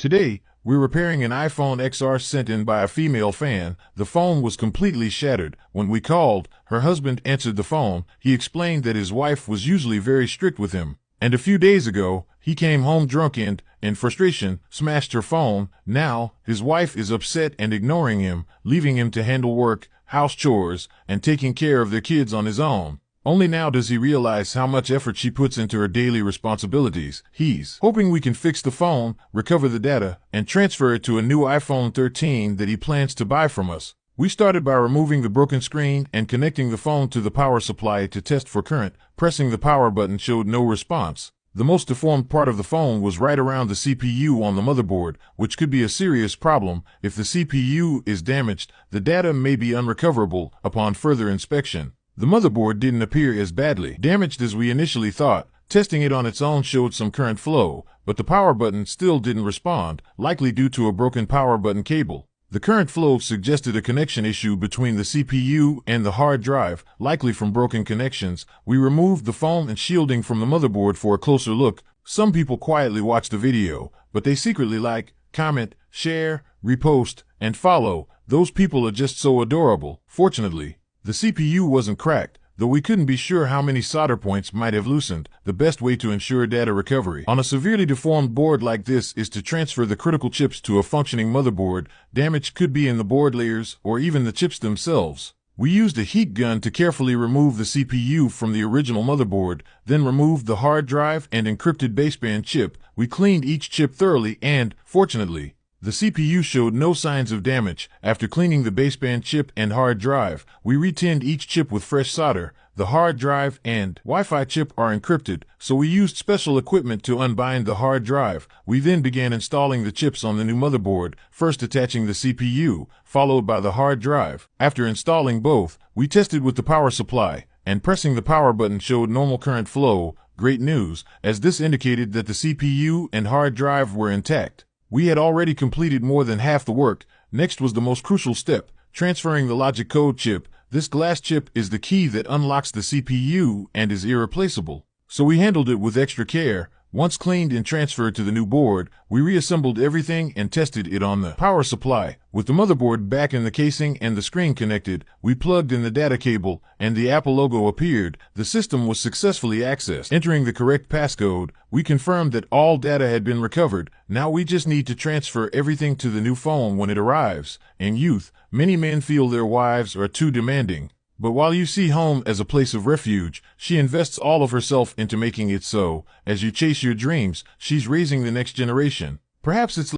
Today, we're repairing an iPhone XR sent in by a female fan. The phone was completely shattered. When we called, her husband answered the phone. He explained that his wife was usually very strict with him. And a few days ago, he came home drunk and, in frustration, smashed her phone. Now, his wife is upset and ignoring him, leaving him to handle work, house chores, and taking care of their kids on his own. Only now does he realize how much effort she puts into her daily responsibilities. He's hoping we can fix the phone, recover the data, and transfer it to a new iPhone 13 that he plans to buy from us. We started by removing the broken screen and connecting the phone to the power supply to test for current. Pressing the power button showed no response. The most deformed part of the phone was right around the CPU on the motherboard, which could be a serious problem. If the CPU is damaged, the data may be unrecoverable upon further inspection. The motherboard didn't appear as badly damaged as we initially thought. Testing it on its own showed some current flow, but the power button still didn't respond, likely due to a broken power button cable. The current flow suggested a connection issue between the CPU and the hard drive, likely from broken connections. We removed the foam and shielding from the motherboard for a closer look. Some people quietly watch the video, but they secretly like, comment, share, repost, and follow. Those people are just so adorable. Fortunately, the CPU wasn't cracked, though we couldn't be sure how many solder points might have loosened. The best way to ensure data recovery on a severely deformed board like this is to transfer the critical chips to a functioning motherboard. Damage could be in the board layers or even the chips themselves. We used a heat gun to carefully remove the CPU from the original motherboard, then removed the hard drive and encrypted baseband chip. We cleaned each chip thoroughly and, fortunately, the CPU showed no signs of damage. After cleaning the baseband chip and hard drive, we retinned each chip with fresh solder. The hard drive and Wi-Fi chip are encrypted, so we used special equipment to unbind the hard drive. We then began installing the chips on the new motherboard, first attaching the CPU, followed by the hard drive. After installing both, we tested with the power supply, and pressing the power button showed normal current flow. Great news, as this indicated that the CPU and hard drive were intact. We had already completed more than half the work. Next was the most crucial step, transferring the logic code chip. This glass chip is the key that unlocks the CPU and is irreplaceable. So we handled it with extra care. Once cleaned and transferred to the new board, we reassembled everything and tested it on the power supply. With the motherboard back in the casing and the screen connected, we plugged in the data cable, and the Apple logo appeared. The system was successfully accessed. Entering the correct passcode, we confirmed that all data had been recovered. Now we just need to transfer everything to the new phone when it arrives. In youth, many men feel their wives are too demanding. But while you see home as a place of refuge, she invests all of herself into making it so. As you chase your dreams, she's raising the next generation. Perhaps it's